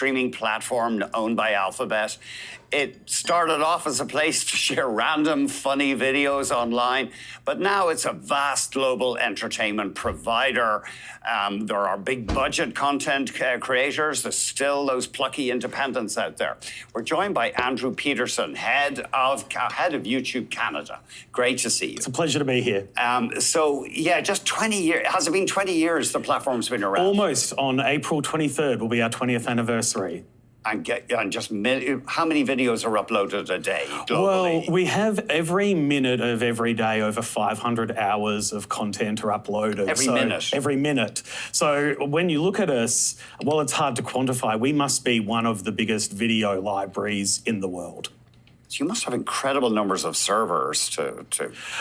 streaming platform owned by Alphabet. It started off as a place to share random, funny videos online, but now it's a vast global entertainment provider. There are big budget content creators. There's still those plucky independents out there. We're joined by Andrew Peterson, head of YouTube Canada. Great to see you. It's a pleasure to be here. So yeah, just 20 years. Has it been 20 years the platform's been around? Almost. On April 23rd will be our 20th anniversary. And just how many videos are uploaded a day globally? Well, we have every minute of every day over 500 hours of content are uploaded. Every minute. So when you look at us, well, it's hard to quantify. We must be one of the biggest video libraries in the world. So you must have incredible numbers of servers to...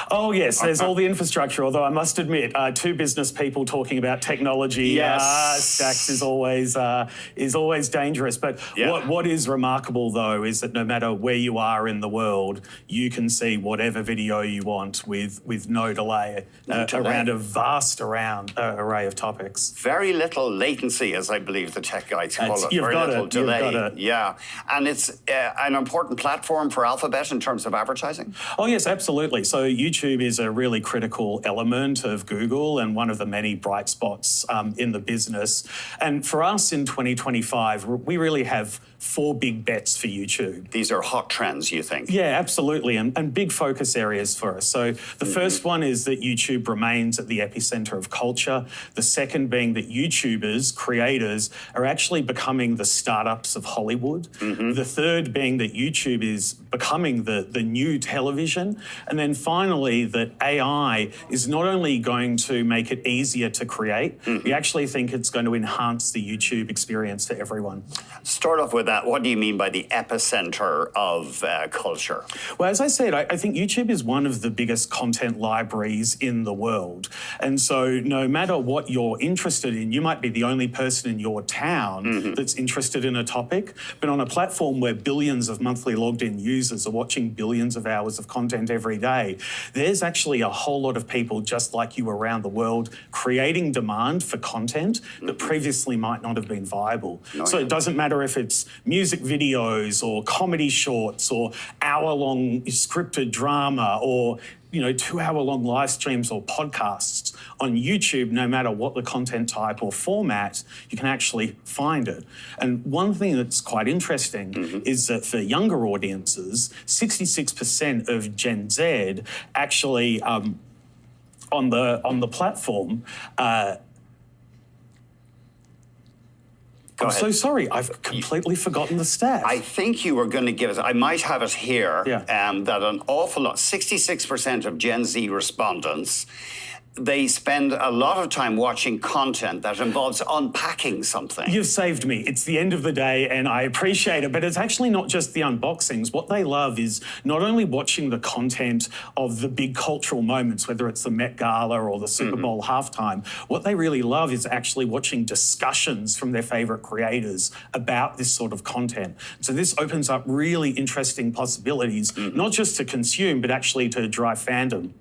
Oh, yes, there's all the infrastructure, although I must admit, two business people talking about technology stacks is always dangerous. But what is remarkable, though, is that no matter where you are in the world, you can see whatever video you want with no delay around a vast array of topics. Very little latency, as I believe the tech guys call it. You've Very got little it. delay. You've got it. Yeah, and it's an important platform for Alphabet in terms of advertising? Oh, yes, absolutely. So YouTube is a really critical element of Google and one of the many bright spots in the business. And for us in 2025, we really have 4 big bets for YouTube. These are hot trends, you think? Yeah, absolutely, and big focus areas for us. So the first one is that YouTube remains at the epicenter of culture. The second being that YouTubers, creators, are actually becoming the startups of Hollywood. The third being that YouTube is becoming the new television. And then finally, that AI is not only going to make it easier to create, we actually think it's going to enhance the YouTube experience for everyone. Start off with that. What do you mean by the epicenter of culture? Well, as I said, I think YouTube is one of the biggest content libraries in the world. And so no matter what you're interested in, you might be the only person in your town that's interested in a topic, but on a platform where billions of monthly logged in users are watching billions of hours of content every day, there's actually a whole lot of people just like you around the world creating demand for content that previously might not have been viable. So it doesn't matter if it's music videos or comedy shorts or hour-long scripted drama or 2-hour-long live streams or podcasts on YouTube. No matter what the content type or format, you can actually find it. And one thing that's quite interesting is that for younger audiences, 66% of Gen Z actually on the platform. I'm so sorry, I've completely forgotten the stat. I think you were going to give us, I might have it here, that an awful lot, 66% of Gen Z respondents, they spend a lot of time watching content that involves unpacking something. You've saved me. It's the end of the day and I appreciate it, but it's actually not just the unboxings. What they love is not only watching the content of the big cultural moments, whether it's the Met Gala or the Super Bowl halftime, what they really love is actually watching discussions from their favorite creators about this sort of content. So this opens up really interesting possibilities, not just to consume, but actually to drive fandom.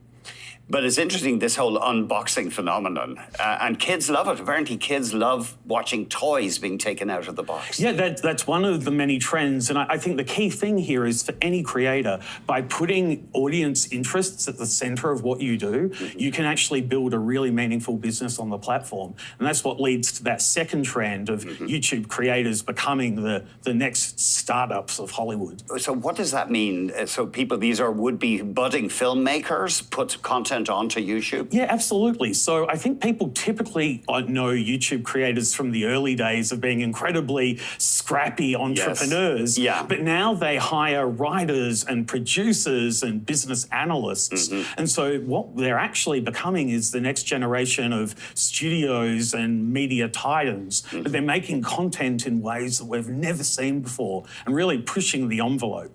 But it's interesting, this whole unboxing phenomenon. And kids love it. Apparently kids love watching toys being taken out of the box. Yeah, that's one of the many trends. And I think the key thing here is for any creator, by putting audience interests at the center of what you do, you can actually build a really meaningful business on the platform. And that's what leads to that second trend of YouTube creators becoming the next startups of Hollywood. So what does that mean? So these are would-be budding filmmakers, put content onto YouTube? Yeah, absolutely. So I think people typically know YouTube creators from the early days of being incredibly scrappy entrepreneurs. But now they hire writers and producers and business analysts. And so what they're actually becoming is the next generation of studios and media titans. But they're making content in ways that we've never seen before and really pushing the envelope.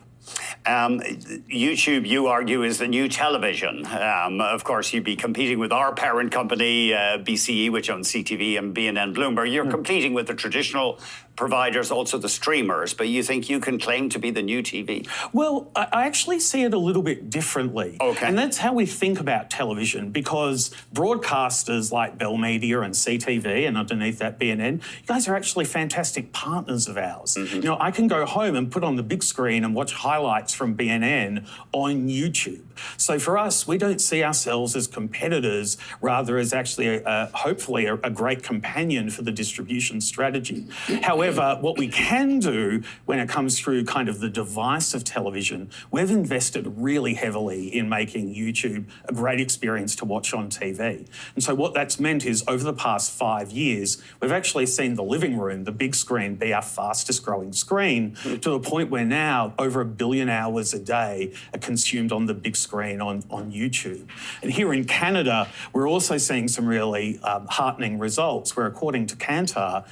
YouTube, you argue, is the new television. Of course, you'd be competing with our parent company, BCE, which owns CTV and BNN Bloomberg. You're competing with the traditional providers, also the streamers, but you think you can claim to be the new TV? Well, I actually see it a little bit differently. Okay. And that's how we think about television, because broadcasters like Bell Media and CTV, and underneath that BNN, you guys are actually fantastic partners of ours. You know, I can go home and put on the big screen and watch highlights from BNN on YouTube. So for us, we don't see ourselves as competitors, rather as actually, hopefully, a great companion for the distribution strategy. However, what we can do when it comes through kind of the device of television, we've invested really heavily in making YouTube a great experience to watch on TV. And so what that's meant is over the past 5 years, we've actually seen the living room, the big screen, be our fastest growing screen, to the point where now over 1 billion hours a day are consumed on the big screen on YouTube. And here in Canada, we're also seeing some really heartening results, where according to Kantar,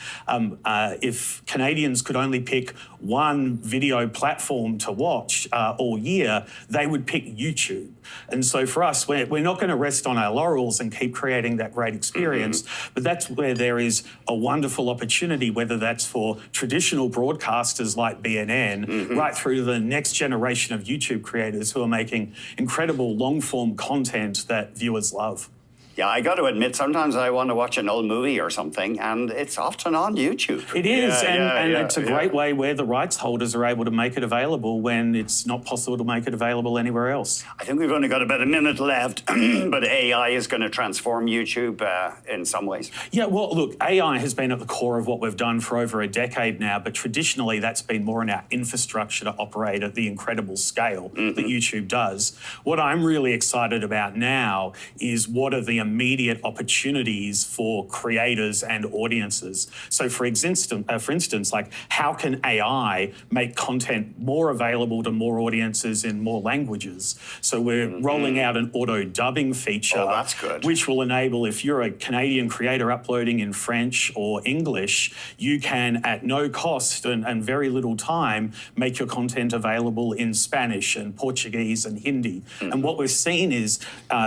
if Canadians could only pick one video platform to watch all year, they would pick YouTube. And so for us, we're not going to rest on our laurels and keep creating that great experience, but that's where there is a wonderful opportunity, whether that's for traditional broadcasters like BNN, right through to the next generation of YouTube creators who are making incredible long-form content that viewers love. Yeah, I got to admit, sometimes I want to watch an old movie or something, and it's often on YouTube. It is, and it's a great way where the rights holders are able to make it available when it's not possible to make it available anywhere else. I think we've only got about a minute left, but AI is going to transform YouTube in some ways. Yeah, well, look, AI has been at the core of what we've done for over a decade now, but traditionally that's been more in our infrastructure to operate at the incredible scale that YouTube does. What I'm really excited about now is what are the immediate opportunities for creators and audiences. So for instance, like, how can AI make content more available to more audiences in more languages? So we're rolling out an auto dubbing feature. Oh, that's good. Which will enable, if you're a Canadian creator uploading in French or English, you can, at no cost and very little time, make your content available in Spanish and Portuguese and Hindi. And what we've seen is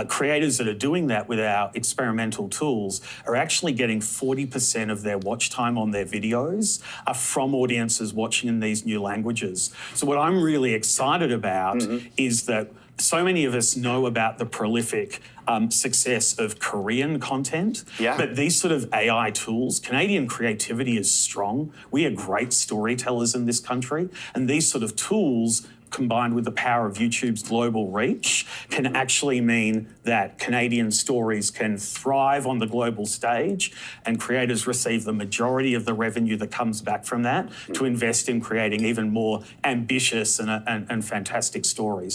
creators that are doing that with our experimental tools are actually getting 40% of their watch time on their videos are from audiences watching in these new languages. So what I'm really excited about is that so many of us know about the prolific success of Korean content, but these sort of AI tools, Canadian creativity is strong. We are great storytellers in this country, and these sort of tools combined with the power of YouTube's global reach can actually mean that Canadian stories can thrive on the global stage, and creators receive the majority of the revenue that comes back from that to invest in creating even more ambitious and fantastic stories.